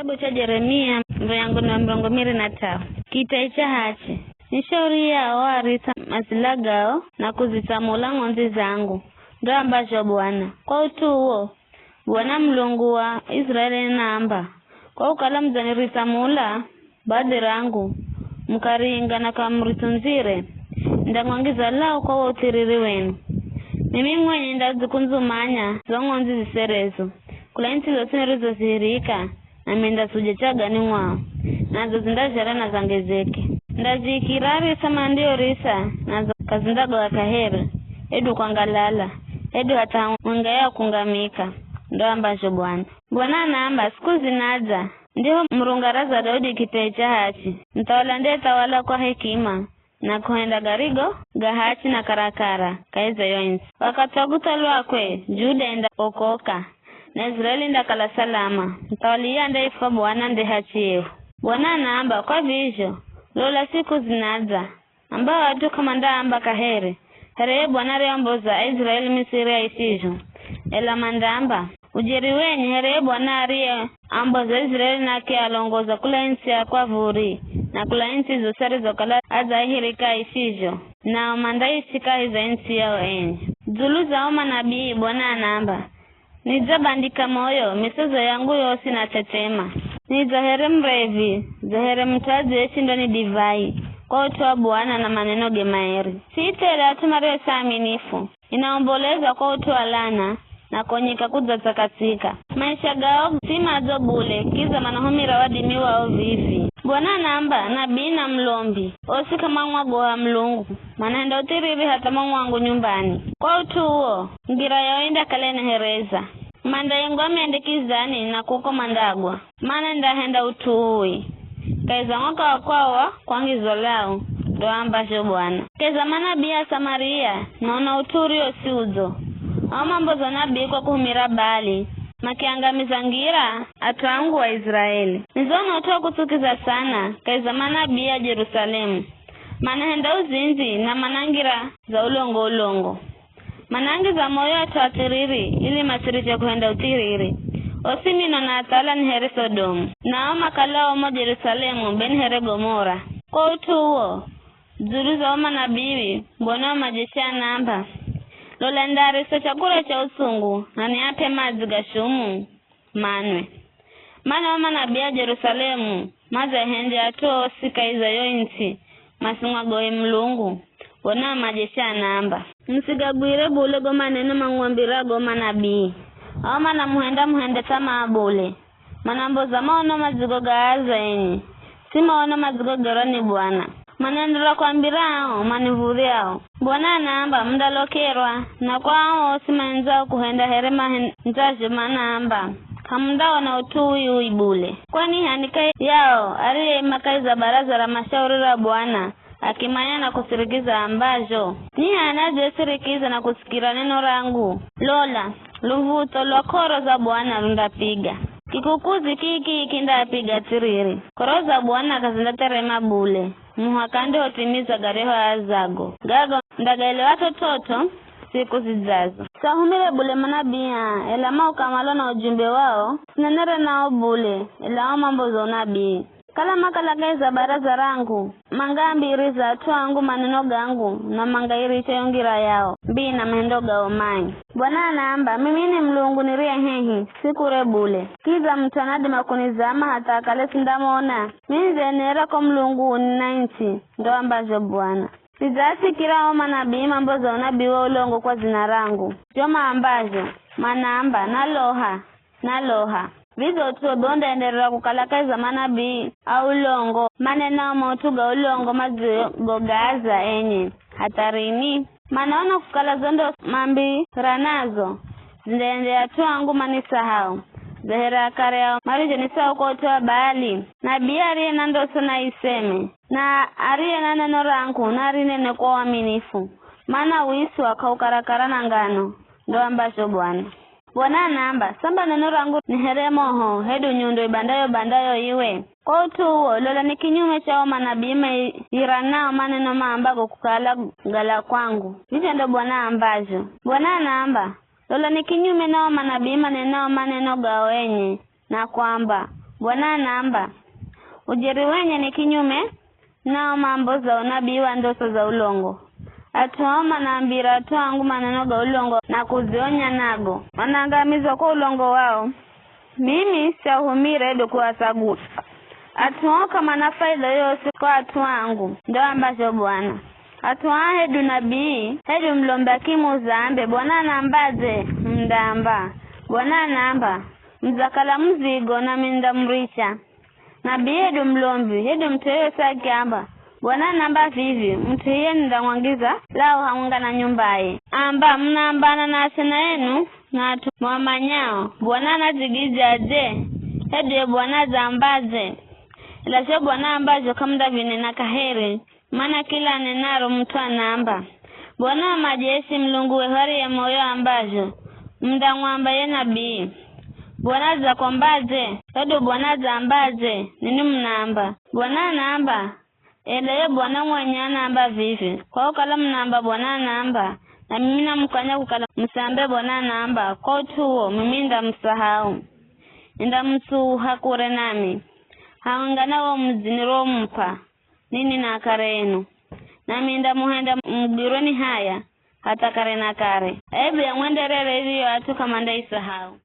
Kitabu cha Yeremia mlango na 25. Kitaicha hachi nishauri yao warisa masilagao na kuzitamula ng'onzi zangu, ndo ambacho Bwana kwa utu huo Bwana Mlungu wa Israeli naamba kwa ukala mzaniritamula baadhi rangu mkaringa na kamritunzire ndangwangiza lao kwa utiriri wenu. Mimi mwenye ndazikunzumanya za ng'onzi ziserezo kula inti zosinirizo zihirika na menda sujechaga ni mwao nazo zindajara na zangezeke ndazikirari sama ndio risa nazo kazindago wakahera edu kwangalala edu hata mwengaya kungamika, ndo ambacho Bwana naamba siku zinaza ndiho mrungaraza Daudi kitaicha hachi mtawala ndiye tawala kwa hekima na kuenda garigo gahachi na karakara kaiza yoinsi wakataguta lwakwe Juda enda okoka na Israeli ndakala salama mtawalia ndaifa Bwana ndi hachiyehu. Bwana naamba kwa vizho lola siku zinaza ambao watu kama ndaamba kahere here Bwana reomboza Israeli Misiri ya isijo ela mandamba ujeri wenye here Bwana arie amboza Israeli nake alongoza kula insi ya kwa vuri na kula insi zosari zokala azahirika isijo na mandaisika hiza insi yao enye zulu za oma nabii. Bwana naamba nizabandika moyo misozo yangu yosi na tetema nizahere mrevi zahere mtazi yechi ndo ni divai kwa utu wa Bwana na maneno gemaeri siitele atumario saaminifu inaomboleza kwa utu wa lana na konyika kudzatakatika maisha gao si mazo bule kiza manahumira wadimi wao vivi. Bwana naamba nabii na mlombi osi kama mwagoha Mlungu manenda utiriri hata mwangu nyumbani kwa utu huo ngira yaoinda kalene hereza manda yengu ameandikizani na kuko mandagwa mana ndahenda utuui kaiza mwaka wakwawa kwangizo lao, ndo ambacho Bwana keza manabii ya Samaria naona uturi osiuzo au mambo za nabii kwa kuhumira bali makiangamiza ngira atuangu wa Israeli nizono utoa kutukiza sana kaiza manabii ya Jerusalemu manahenda uzinzi na manangira za ulongo manangi za moyo atuatiriri ili masiriche kuhenda utiriri osimino na atala ni here Sodomu na makalao mo Jerusalemu ben here Gomora kwa utu huo zuru za manabii Bwana majeshi namba lola ndariso chakula cha usungu na niape mazi gashumu manwe mana manabii ya Jerusalemu maza hende atuo sika iza yointi masungwa goe Mlungu Bwana majeshi namba msigagwire bule go maneno mangwambira go manabii au mana muhenda tama bule manambo za maono mazigo gaaza enyi si maono mazigo geroni Bwana manendera kwambirao manivuriao. Bwana naamba mdalokerwa na kwao simanzao kuhenda herema njaje manamba kamdawa na utui uibule kwani hanika yao ariye makai za baraza la mashauri la Bwana akimanya na kusirikiza ambajo ni anaje sirikiza na kusikira neno rangu lola luvuto lwakoro za Bwana rundapiga kikukuzi kiki kindapiga tiriri koro za Bwana kazindaterema bule muhakande otimiza gareho azago gago ndagaile watoto siku zizazo sahumire bule manabia ela maukamalo na ujumbe wao sinenere nao bule ela mambo za unabii kala makalagaiza baraza rangu mangambiri za tuangu maneno gangu na mangairi chayongira yao bina mahendo gao mai. Bwana naamba mimi ni Mlungu nirie hehi sikure bule kiza mtanadi makunizama hata kale sindamona minze nera kwa Mlungu ninainchi ndo ambajo Bwana sizasi kirao manabii mambo za unabii wa ulongo kwa zina rangu joma ambajo manaamba naloha vizo tuo bonda enderera kukalakaiza manabii au longo manena motuga ulongo mazigo gaza enye hatarini manaona kukala zondo mambi ranazo zindende atuangu manisahau zahera kareo marije nisao kwa utoa baali nabii ariye nandoso na iseme na ariye na neno rangu na arinene kwa waminifu mana uisi wakaukarakara na ngano ndo ambacho Bwana naamba samba neno rangu ni heremoho hedu nyundo bandayo iwe kwa utu huo lola ni kinyume chao manabii iranao maneno maambago kukala gala kwangu hicho ndo Bwana ambajo Bwana naamba lola ni kinyume nao manabii maneno gao enye na kwamba Bwana namba ujeri wenye ni kinyume nao mambo za unabii wa ndoto za ulongo. Atuoma na ambira atuangu maneno ga ulongo na kuzionya nago. Wanaangamizwa kwa ulongo wao. Mimi siahumire edo kuwasagu. Atuoka manafaida yose kwa atuangu. Ndo ambacho Bwana. Atuwa hedu nabii. Hedu mlomba kimu zaambe. Bwana nambaze mdamba. Bwana namba mzakala mzigo na minda mricha. Nabii hedu mlombi. Hedu mteyo saki amba. Bwana namba vivi, mtu hiye ndamwangiza, lao haunga na nyumbaye. Amba, mnaambana na asena yenu, na atu mwamanyao. Bwana nazigizi aje, hedu Bwana zambaze. Ilashe Bwana ambazo kamda vine na kaheri, mana kila nenaro mtu anaamba. Bwana majeshi mlungu wehari ya moyo ambazo, mda mwamba ye nabii. Bwana za kombaze, hedu Bwana zambaze, nini mnaamba. Bwana naamba. Ele Bwana mwenye namba vivi. Kwa ukala mnamba Bwana namba. Na mimi namkanya kukala msambe Bwana namba. Kwa tuo mimi ndamsahau. Ndamsuha kure nami. Haungana wa mziniro mpa. Nini na karenu. Nami ndamuhenda mbironi haya. Hata kare na kare. Ebe ya mwenderere hiyo atu kamanda isahau.